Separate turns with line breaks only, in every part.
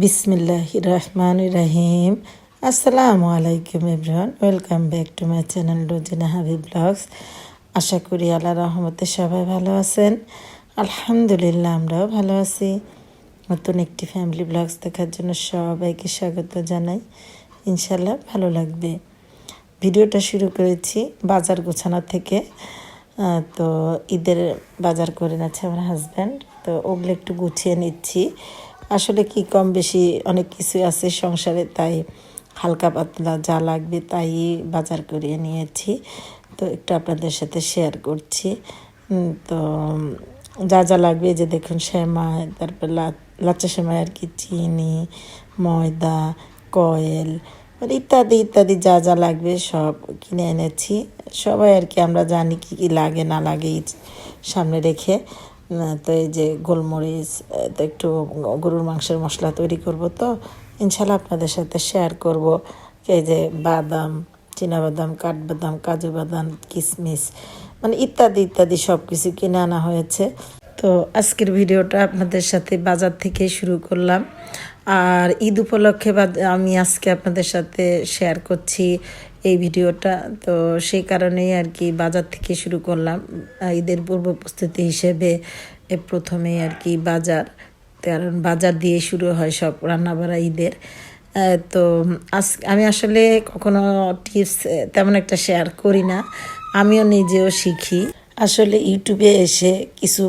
বিসমিল্লাহির রহমানির রহিম। আসসালামু আলাইকুম everyone, welcome back to my channel Rojina Habib vlogs. আশা করি আল্লাহর রহমতে সবাই ভালো আছেন। আলহামদুলিল্লাহ আমরাও ভালো আছি। নতুন একটি ফ্যামিলি ব্লগস দেখার জন্য সবাইকে স্বাগত জানাই। ইনশাল্লাহ ভালো লাগবে। ভিডিওটা শুরু করেছি বাজার গোছানো থেকে। তো ঈদের বাজার করে নিচ্ছে আমার হাজব্যান্ড, তো ওগুলো একটু গুছিয়ে নিচ্ছি। আসলে কি কম বেশি অনেক কিছু আছে সংসারে, তাই হালকা পাতলা যা লাগবে তাই বাজার করিয়ে নিয়েছি। তো একটু আপনাদের সাথে শেয়ার করছি। তো যা যা লাগবে যে দেখুন, সেমাই, তারপর লাচ্চা সেমাই আর কি, চিনি, ময়দা, কয়েল, মানে ইত্যাদি ইত্যাদি যা যা লাগবে সব কিনে এনেছি। সবাই আর কি আমরা জানি কী কী লাগে না লাগে সামনে রেখে। তো এই যে গোলমরিচ, তো একটু গরুর মাংসের মশলা তৈরি করব, তো ইনশাল্লাহ আপনাদের সাথে শেয়ার করব। এই যে বাদাম, চিনাবাদাম, কাঠবাদাম, কাজু বাদাম, কিশমিশ, মানে ইত্যাদি ইত্যাদি সব কিছু কিনে আনা হয়েছে। তো আজকের ভিডিওটা আপনাদের সাথে বাজার থেকে শুরু করলাম। আর ঈদ উপলক্ষে আমি আজকে আপনাদের সাথে শেয়ার করছি এই ভিডিওটা। তো সেই কারণেই আর কি বাজার থেকে শুরু করলাম। ঈদের পূর্ব প্রস্তুতি হিসেবে প্রথমেই আর কি বাজার, কারণ বাজার দিয়ে শুরু হয় সব রান্নাবাড়া ঈদের। তো আমি আসলে কখনো টিপস তেমন একটা শেয়ার করি না, আমিও নিজেও শিখি। আসলে ইউটিউবে এসে কিছু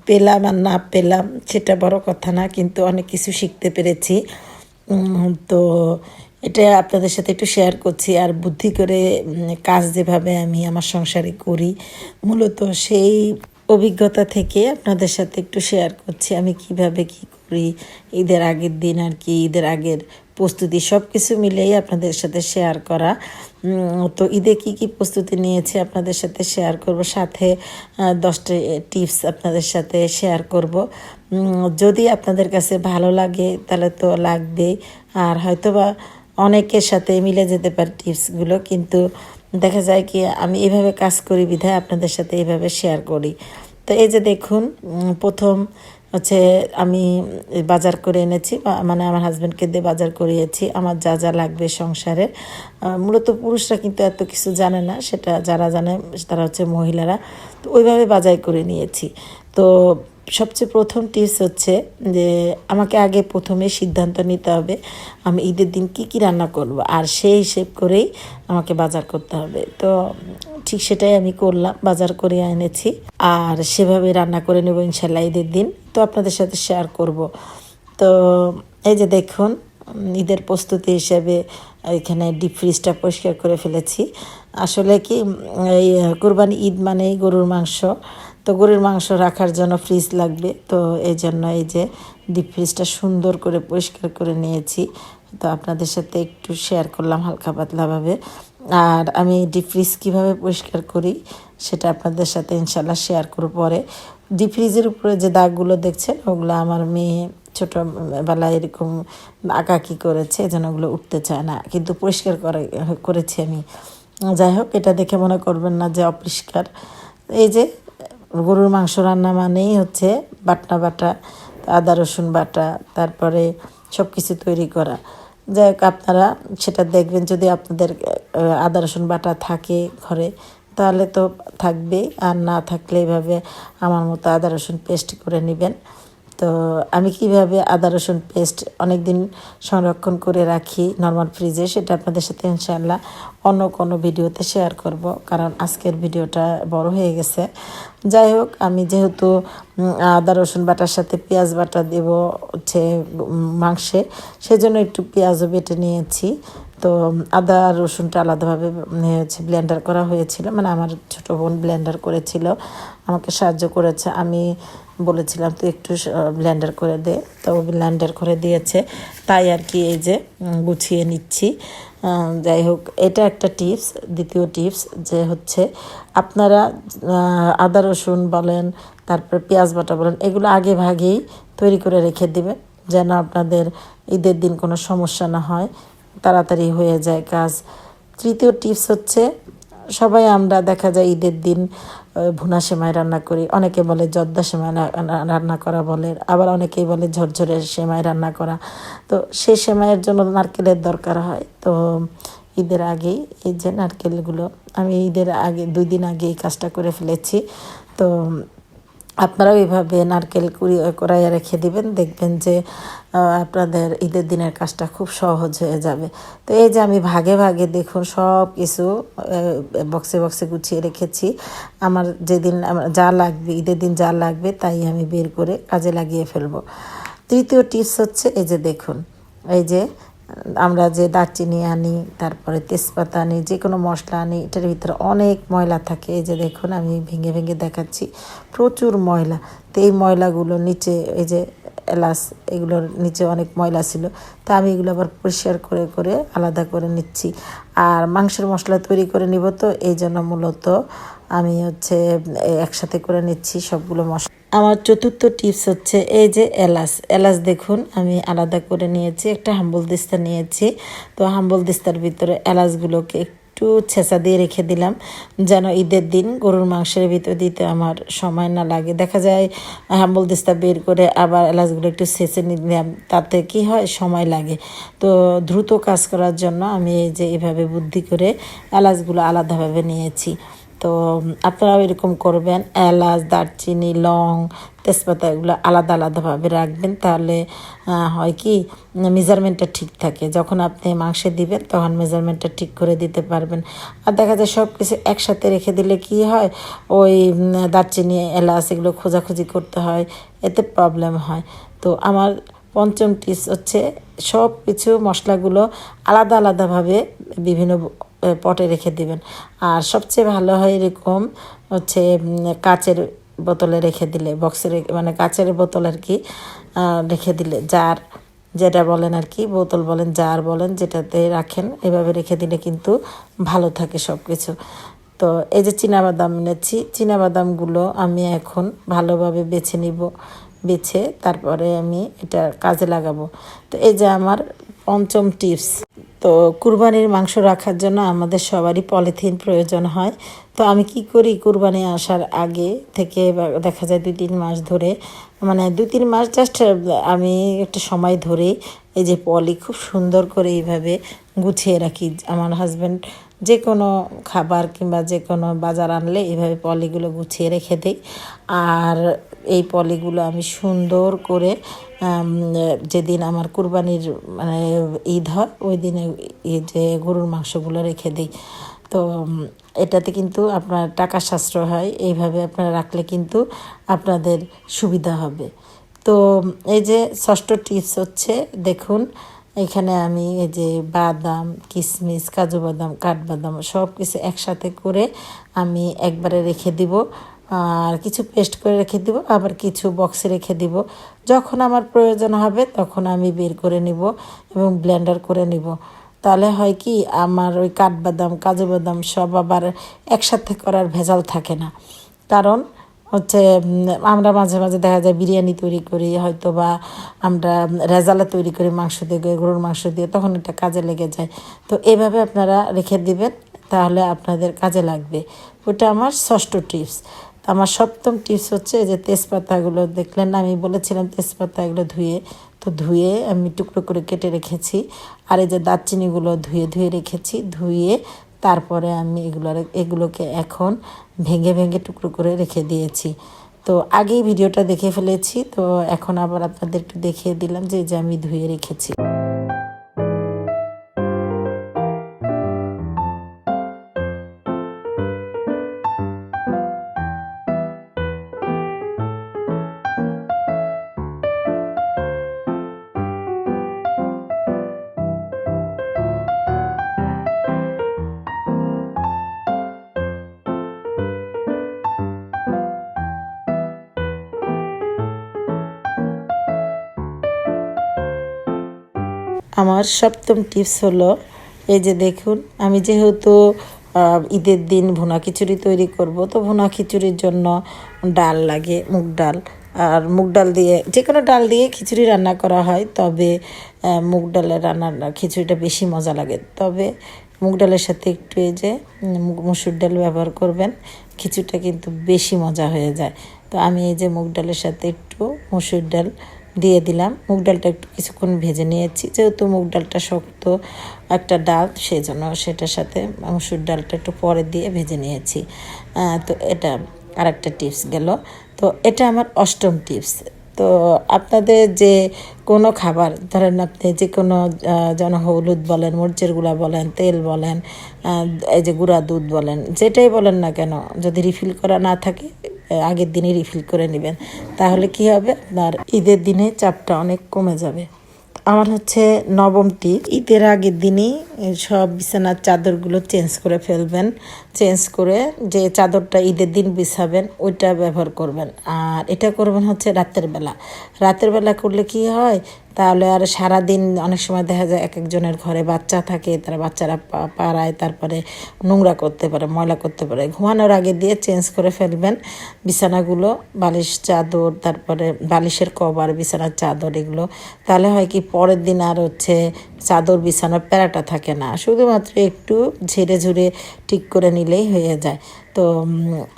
পেলাম আর না পেলাম সেটা বড় কথা না, কিন্তু অনেক কিছু শিখতে পেরেছি। তো এটা আপনাদের সাথে একটু শেয়ার করছি। আর বুদ্ধি করে কাজ যেভাবে আমি আমার সংসারে করি, মূলত সেই অভিজ্ঞতা থেকে আপনাদের সাথে একটু শেয়ার করছি আমি কিভাবে কি করি ঈদের আগের দিন আর কি, ঈদের আগের প্রস্তুতি সব কিছু মিলেই আপনাদের সাথে শেয়ার করা। তো ঈদে কি কি প্রস্তুতি নিয়েছি আপনাদের সাথে শেয়ার করব, সাথে 10টা টিপস আপনাদের সাথে শেয়ার করব। যদি আপনাদের কাছে ভালো লাগে তাহলে তো লাগবেই, আর হয়তোবা অনেকের সাথে মিলে যেতে পারে টিপসগুলো, কিন্তু দেখা যায় কি আমি এইভাবে কাজ করি বিধায় আপনাদের সাথে এইভাবে শেয়ার করি। তো এই যে দেখুন, প্রথম হচ্ছে আমি বাজার করে এনেছি, মানে আমার হাজব্যান্ডকে দিয়ে বাজার করিয়েছি আমার যা যা লাগবে সংসারে। মূলত পুরুষরা কিন্তু এত কিছু জানে না, সেটা যারা জানে তারা হচ্ছে মহিলারা। তো ওইভাবে বাজার করে নিয়েছি। তো সবচেয়ে প্রথম টিপস হচ্ছে যে আমাকে আগে প্রথমে সিদ্ধান্ত নিতে হবে আমি ঈদের দিন কি কি রান্না করব, আর সেই হিসেব করেই আমাকে বাজার করতে হবে। তো ঠিক সেটাই আমি করলাম, বাজার করে এনেছি আর সেভাবে রান্না করে নেব ইনশাল্লাহ ঈদের দিন। তো আপনাদের সাথে শেয়ার করব। তো এই যে দেখুন, ঈদের প্রস্তুতি হিসেবে এখানে ডিপ ফ্রিজটা পরিষ্কার করে ফেলেছি। আসলে কি এই কুরবানি ঈদ মানেই গরুর মাংস, তো গরুর মাংস রাখার জন্য ফ্রিজ লাগবে। তো এই জন্য এই যে ডিপ ফ্রিজটা সুন্দর করে পরিষ্কার করে নিয়েছি। তো আপনাদের সাথে একটু শেয়ার করলাম হালকা পাতলাভাবে। আর আমি ডিপ ফ্রিজ কীভাবে পরিষ্কার করি সেটা আপনাদের সাথে ইনশাল্লাহ শেয়ার করব পরে। ডিপ ফ্রিজের উপরে যে দাগগুলো দেখছেন ওগুলো আমার মেয়ে ছোটোবেলায় এরকম আঁকাকি করেছে, যেন ওগুলো উঠতে চায় না, কিন্তু পরিষ্কার করেছি আমি। যাই হোক, এটা দেখে মনে করবেন না যে অপরিষ্কার। এই যে গরুর মাংস রান্না মানেই হচ্ছে বাটনা বাটা, আদা রসুন বাটা, তারপরে সব কিছু তৈরি করা। যাই হোক, আপনারা সেটা দেখবেন, যদি আপনাদের আদা রসুন বাটা থাকে ঘরে তাহলে তো থাকবেই, আর না থাকলে এইভাবে আমার মতো আদা রসুন পেস্ট করে নেবেন। তো আমি কিভাবে আদা রসুন পেস্ট অনেক দিন সংরক্ষণ করে রাখি নর্মাল ফ্রিজে, সেটা আপনাদের সাথে ইনশাআল্লাহ অন্য কোনো ভিডিওতে শেয়ার করব, কারণ আজকের ভিডিওটা বড় হয়ে গেছে। যাই হোক, আমি যেহেতু আদা রসুন বাটার সাথে পেঁয়াজ বাটা দেব হচ্ছে মাংসে, সেজন্য একটু পেঁয়াজও বেটে নিয়েছি। তো আদা রসুনটা আলাদাভাবে হচ্ছে ব্লেন্ডার করা হয়েছিল, মানে আমার ছোটো বোন ব্লেন্ডার করেছিল, আমাকে সাহায্য করেছে। আমি বলেছিলাম তো একটু ব্লেন্ডার করে দে, তো ব্লেন্ডার করে দিয়েছে, তাই আর কি এই যে গুছিয়ে নিচ্ছি। যাই হোক, এটা একটা টিপস। দ্বিতীয় টিপস যে হচ্ছে আপনারা আদা রসুন বলেন, তারপর পেঁয়াজ বাটা বলেন, এগুলো আগে ভাগেই তৈরি করে রেখে দেবেন, যেন আপনাদের ঈদের দিন কোনো সমস্যা না হয়, তাড়াতাড়ি হয়ে যায় কাজ। তৃতীয় টিপস হচ্ছে সবাই আমরা দেখা যায় ঈদের দিন ভুনা সেমাই রান্না করি, অনেকে বলে জর্দা সেমাই রান্না করা বলে, আবার অনেকেই বলে ঝরঝরে সেমাই রান্না করা। তো সেই সেমাইয়ের জন্য নারকেলের দরকার হয়। তো ঈদের আগেই এই যে নারকেলগুলো আমি ঈদের আগে 2 দিন আগে এই কাজটা করে ফেলেছি। তো আপনারাও এইভাবে নারকেল কুড়াইয়ে রেখে দিবেন, দেখবেন যে আপনাদের ঈদের দিনের কাজটা খুব সহজ হয়ে যাবে। তো এই যে আমি ভাগে ভাগে দেখুন সব কিছু বক্সে বক্সে গুছিয়ে রেখেছি। আমার যেদিন যা লাগবে, ঈদের দিন যা লাগবে তাই আমি বের করে কাজে লাগিয়ে ফেলবো। তৃতীয় টিপস হচ্ছে এই যে দেখুন, এই যে আমরা যে দারচিনি আনি, তারপরে তেজপাতা আনি, যে কোনো মশলা আনি, এটার ভিতরে অনেক ময়লা থাকে। এই যে দেখুন আমি ভেঙে ভেঙে দেখাচ্ছি, প্রচুর ময়লা। তো এই ময়লাগুলো নিচে, এই যে এলাচ, এগুলোর নিচে অনেক ময়লা ছিল। তো আমি এগুলো আবার পরিষ্কার করে করে আলাদা করে নিচ্ছি। আর মাংসের মশলা তৈরি করে নিব, তো এই জন্য মূলত আমি হচ্ছে একসাথে করে নিচ্ছি সবগুলো মশলা। আমার চতুর্থ টিপস হচ্ছে এই যে এলাচ দেখুন আমি আলাদা করে নিয়েছি, একটা হাম্বল দিস্তা নিয়েছি। তো হাম্বল দিস্তার ভিতরে এলাচগুলোকে একটু ছেঁচা দিয়ে রেখে দিলাম, যেন ঈদের দিন গরুর মাংসের ভিতর দিতে আমার সময় না লাগে। দেখা যায় হাম্বল দিস্তা বের করে আবার এলাচগুলো একটু ছেঁচে নিলাম, তাতে কি হয়, সময় লাগে। তো দ্রুত কাজ করার জন্য আমি এই যে এভাবে বুদ্ধি করে এলাচগুলো আলাদাভাবে নিয়েছি। তো আপনারাও এরকম করবেন, এলাচ, দারচিনি, লং, তেজপাতা এগুলো আলাদা আলাদাভাবে রাখবেন। তাহলে হয় কি, মেজারমেন্টটা ঠিক থাকে। যখন আপনি মাংসে দিবেন তখন মেজারমেন্টটা ঠিক করে দিতে পারবেন। আর দেখা যায় সব কিছু একসাথে রেখে দিলে কি হয়, ওই দারচিনি, এলাচ এগুলো খোঁজাখুঁজি করতে হয়, এতে প্রবলেম হয়। তো আমার পঞ্চম টিপস হচ্ছে সব কিছু মশলাগুলো আলাদা আলাদাভাবে বিভিন্ন পটে রেখে দিবেন। আর সবচেয়ে ভালো হয় এরকম হচ্ছে কাচের বোতলে রেখে দিলে, বক্সের মানে কাচের বোতল আর কি, রেখে দিলে, জার যেটা বলেন আর কি, বোতল বলেন, জার বলেন, যেটাতে রাখেন, এভাবে রেখে দিলে কিন্তু ভালো থাকে সব কিছু। তো এই যে চীনাবাদাম এনেছি, চীনাবাদামগুলো আমি এখন ভালোভাবে বেছে নিব, বেছে তারপরে আমি এটা কাজে লাগাবো। তো এই যে আমার পঞ্চম টিপস। তো কুরবানির মাংস রাখার জন্য আমাদের সবারই পলিথিন প্রয়োজন হয়। তো আমি কি করি, কুরবানি আসার আগে থেকে দেখা যায় 2-3 মাস ধরে, মানে 2-3 মাস জাস্ট আমি একটা সময় ধরে এই যে পলি খুব সুন্দর করে এইভাবে গুছিয়ে রাখি। আমার হাজব্যান্ড যে কোনো খাবার কিংবা যে কোনো বাজার আনলে এইভাবে পলিগুলো গুছিয়ে রেখে দিই। আর এই পলিগুলো আমি সুন্দর করে যেদিন আমার কুরবানির মানে ঈদ হয় ওই দিনে এই যে গরুর মাংসগুলো রেখে দিই। তো এটাতে কিন্তু আপনার টাকা সাশ্রয় হয়, এইভাবে আপনারা রাখলে কিন্তু আপনাদের সুবিধা হবে। তো এই যে ষষ্ঠ টিপস হচ্ছে দেখুন, এখানে আমি এই যে বাদাম, কিশমিশ, কাজু বাদাম, কাঠবাদাম সব কিছু একসাথে করে আমি একবারে রেখে দিব। আর কিছু পেস্ট করে রেখে দিব, আবার কিছু বক্সে রেখে দিব। যখন আমার প্রয়োজন হবে তখন আমি বের করে নিব এবং ব্লেন্ডার করে নিব। তাহলে হয় কি, আমার ওই কাঠবাদাম, কাজু বাদাম সব আবার একসাথে করার ভেজাল থাকে না। কারণ হচ্ছে আমরা মাঝে মাঝে দেখা যায় বিরিয়ানি তৈরি করি, হয়তো বা আমরা রেজালা তৈরি করি মাংস দিয়ে, গরুর মাংস দিয়ে, তখন এটা কাজে লেগে যায়। তো এভাবে আপনারা রেখে দিবেন, তাহলে আপনাদের কাজে লাগবে। ওটা আমার ষষ্ঠ টিপস। আমার সপ্তম টিপস হচ্ছে যে তেজপাতাগুলো দেখলেন না, আমি বলেছিলাম তেজপাতা এগুলো ধুয়ে আমি টুকরো করে কেটে রেখেছি। আর এই যে দারচিনিগুলো ধুয়ে ধুয়ে রেখেছি, ধুয়ে তারপরে আমি এগুলোকে এখন ভেঙে ভেঙে টুকরো করে রেখে দিয়েছি। তো আগেই ভিডিওটা দেখে ফেলেছি, তো এখন আবার আপনাদের একটু দেখিয়ে দিলাম যে আমি ধুয়ে রেখেছি। আমার সপ্তম টিপস হলো এই যে দেখুন, আমি যেহেতু ঈদের দিন ভুনা খিচুড়ি তৈরি করব, তো ভুনা খিচুড়ির জন্য ডাল লাগে, মুগ ডাল। আর মুগ ডাল দিয়ে যে কোনো ডাল দিয়ে খিচুড়ি রান্না করা হয়, তবে মুগ ডালের খিচুড়িটা বেশি মজা লাগে। তবে মুগ ডালের সাথে একটু এই যে মসুর ডাল ব্যবহার করবেন, খিচুড়িটা কিন্তু বেশি মজা হয়ে যায়। তো আমি এই যে মুগ ডালের সাথে একটু মসুর ডাল দিয়ে দিলাম। মুগ ডালটা একটু কিছুক্ষণ ভেজে নিয়েছি, যেহেতু মুগ ডালটা শক্ত একটা ডাল, সেই জন্য সেটার সাথে মসুর ডালটা একটু পরে দিয়ে ভেজে নিয়েছি। তো এটা আর একটা টিপস গেল। তো এটা আমার অষ্টম টিপস। তো আপনাদের যে কোনো খাবার, ধরেন আপনি যে কোনো যেন হলুদ বলেন, মরিচের গুঁড়া বলেন, তেল বলেন, এই যে গুঁড়া দুধ বলেন, যেটাই বলেন না কেন, যদি রিফিল করা না থাকে আগের দিনই রিফিল করে নেবেন। তাহলে কি হবে, আপনার ঈদের দিনে চাপটা অনেক কমে যাবে। আমার হচ্ছে নবম টিপ, ঈদের আগের দিনই সব বিছানার চাদরগুলো চেঞ্জ করে ফেলবেন। চেঞ্জ করে যে চাদরটা ঈদের দিন বিছাবেন ওইটা ব্যবহার করবেন। আর এটা করবেন হচ্ছে রাতের বেলা। রাতের বেলা করলে কি হয়, তাহলে আর সারাদিন অনেক সময় দেখা যায় এক একজনের ঘরে বাচ্চা থাকে, তারা বাচ্চারা পাড়ায়, তারপরে নোংরা করতে পারে, ময়লা করতে পারে। ঘুমানোর আগে দিয়ে চেঞ্জ করে ফেলবেন বিছানাগুলো, বালিশ চাদর, তারপরে বালিশের কভার, বিছানার চাদর, এগুলো। তাহলে হয় কি, পরের দিন আর হচ্ছে চাদর বিছানার প্যারাটা থাকে না, শুধুমাত্র একটু ঝেড়ে ঝুড়ে ঠিক করে নিলেই হয়ে যায়। তো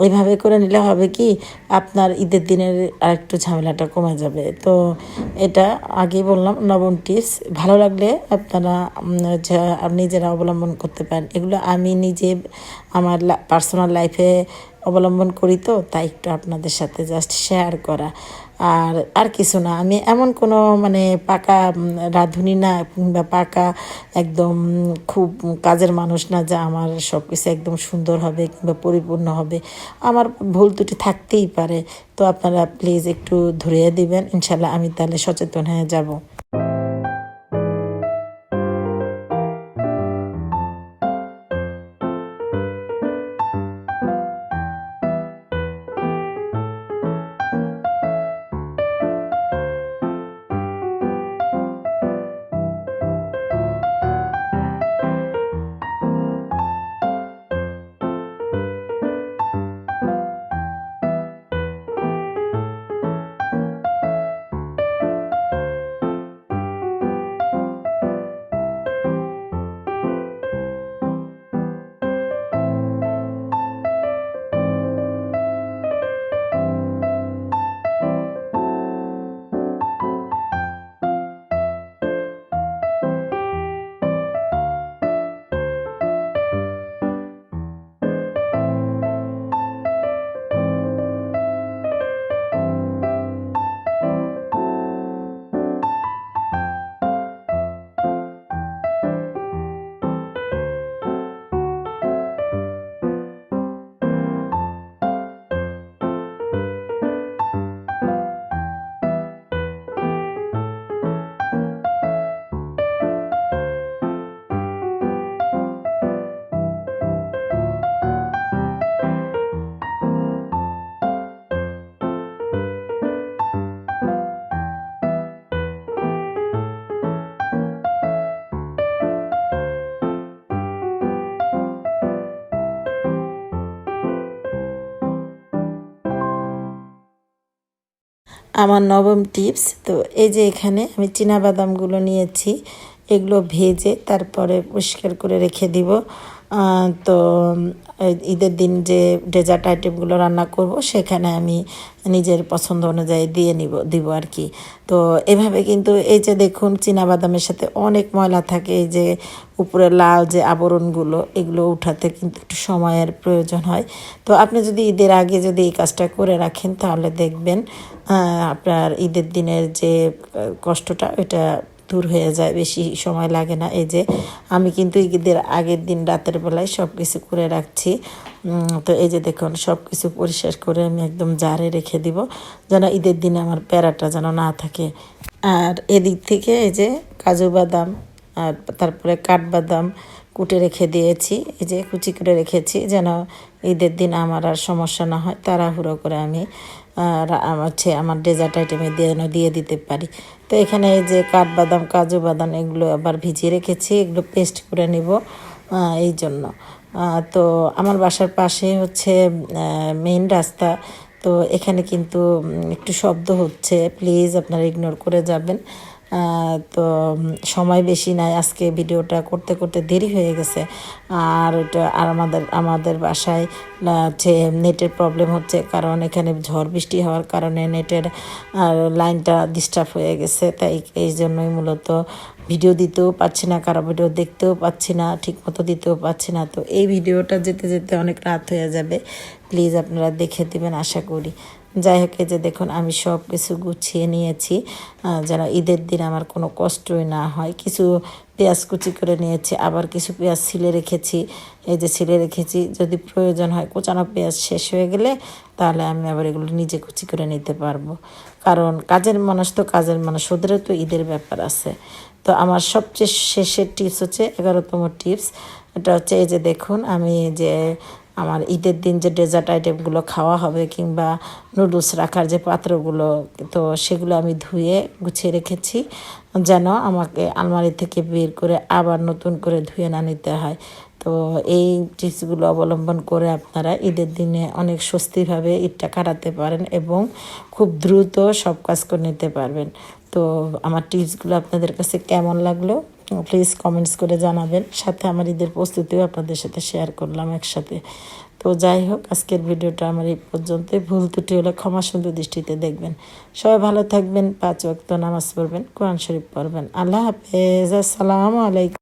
এইভাবে করে নিলে হবে কি, আপনার ঈদের দিনের আরেকটু ঝামেলাটা কমে যাবে। তো এটা আগেই বললাম নবম টিপস। ভালো লাগলে আপনারা নিজেরা অবলম্বন করতে পারেন। এগুলো আমি নিজে আমার পার্সোনাল লাইফে অবলম্বন করি, তো তাই একটু আপনাদের সাথে জাস্ট শেয়ার করা। আর কিছু না, আমি এমন কোনো মানে পাকা রাঁধুনি না, কিংবা পাকা একদম খুব কাজের মানুষ না যে আমার সব কিছু একদম সুন্দর হবে কিংবা পরিপূর্ণ হবে। আমার ভুল ত্রুটি থাকতেই পারে। তো আপনারা প্লিজ একটু ধরিয়ে দিবেন, ইনশাল্লাহ আমি তাহলে সচেতন হয়ে যাব। আমার নবম টিপস, তো এই যে এখানে আমি বাদামগুলো নিয়েছি, এগুলো ভেজে তারপরে পরিষ্কার করে রেখে দিব। তো ঈদের দিন যে ডেজার্ট আইটেমগুলো রান্না করব সেখানে আমি নিজের পছন্দ অনুযায়ী দিব আর কি। তো এভাবে কিন্তু এই যে দেখুন, বাদামের সাথে অনেক ময়লা থাকে, এই যে উপরে লাল যে আবরণগুলো, এগুলো উঠাতে কিন্তু একটু সময়ের প্রয়োজন হয়। তো আপনি যদি ঈদের আগে যদি এই কাজটা করে রাখেন, তাহলে দেখবেন আপনার ঈদের দিনের যে কষ্টটা ওইটা দূর হয়ে যায়, বেশি সময় লাগে না। এই যে আমি কিন্তু ঈদের আগের দিন রাতের বেলায় সব কিছু করে রাখছি। তো এই যে দেখুন, সব কিছু পরিষ্কার করে আমি একদম জারে রেখে দিব, যেন ঈদের দিনে আমার প্যারাটা যেন না থাকে। আর এদিক থেকে এই যে কাজু বাদাম আর তারপরে কাঠবাদাম কুটে রেখে দিয়েছি, এই যে কুচি করে রেখেছি, যেন ঈদের দিন আমার আর সমস্যা না হয়, তাড়াহুড়ো করে আমি আমার ডেজার্ট আইটেমে দিয়ে দিতে পারি। তো এখানে এই যে কাঠবাদাম, কাজু বাদাম, এগুলো আবার ভিজিয়ে রেখেছি, এগুলো পেস্ট করে নিব এই জন্য। তো আমার বাসার পাশে হচ্ছে মেইন রাস্তা, তো এখানে কিন্তু একটু শব্দ হচ্ছে, প্লিজ আপনারা ইগনোর করে যাবেন। তো সময় বেশি নাই, আজকে ভিডিওটা করতে করতে দেরি হয়ে গেছে। আর এটা আর আমাদের বাসায় হচ্ছে নেটের প্রবলেম হচ্ছে, কারণ এখানে ঝড় বৃষ্টি হওয়ার কারণে নেটের লাইনটা ডিস্টার্ব হয়ে গেছে। তাই এই জন্যই মূলত ভিডিও দিতেও পাচ্ছি না, কারো ভিডিও দেখতেও পাচ্ছি না, ঠিকমতো দিতেও পাচ্ছি না। তো এই ভিডিওটা যেতে যেতে অনেক রাত হয়ে যাবে, প্লিজ আপনারা দেখে দিবেন আশা করি। যাই হোক, এই যে দেখুন আমি সব কিছু গুছিয়ে নিয়েছি যেন ঈদের দিন আমার কোনো কষ্টই না হয়। কিছু পেঁয়াজ কুচি করে নিয়েছি, আবার কিছু পেঁয়াজ ছিলে রেখেছি। এই যে ছিলে রেখেছি, যদি প্রয়োজন হয় কোচানো পেঁয়াজ শেষ হয়ে গেলে তাহলে আমি আবার এগুলো নিজে কুচি করে নিতে পারবো। কারণ কাজের মানুষ তো কাজের মানুষ, ওদেরও তো ঈদের ব্যাপার আছে। তো আমার সবচেয়ে শেষের টিপস হচ্ছে 11তম টিপস। এটা হচ্ছে এই যে দেখুন আমি যে আমার ঈদের দিন যে ডেজার্ট আইটেমগুলো খাওয়া হবে কিংবা নুডলস রাখার যে পাত্রগুলো, তো সেগুলো আমি ধুয়ে গুছিয়ে রেখেছি যেন আমাকে আলমারি থেকে বের করে আবার নতুন করে ধুয়ে না নিতে হয়। তো এই টিপসগুলো অবলম্বন করে আপনারা ঈদের দিনে অনেক স্বস্তিভাবে ঈদটা কাটাতে পারেন এবং খুব দ্রুত সব কাজ করে নিতে পারবেন। তো আমার টিপসগুলো আপনাদের কাছে কেমন লাগলো প্লিজ কমেন্টস করে জানাবেন। সাথে আমার ঈদের প্রস্তুতিও আপনাদের সাথে শেয়ার করলাম একসাথে। তো যাই হোক, আজকের ভিডিওটা আমার এই পর্যন্তই। ভুল ত্রুটি হলে ক্ষমা সুন্দর দৃষ্টিতে দেখবেন। সবাই ভালো থাকবেন, 5 ওয়াক্ত নামাজ পড়বেন, কোরআন শরীফ পড়বেন। আল্লাহ হাফেজ, আসসালামু আলাইকুম।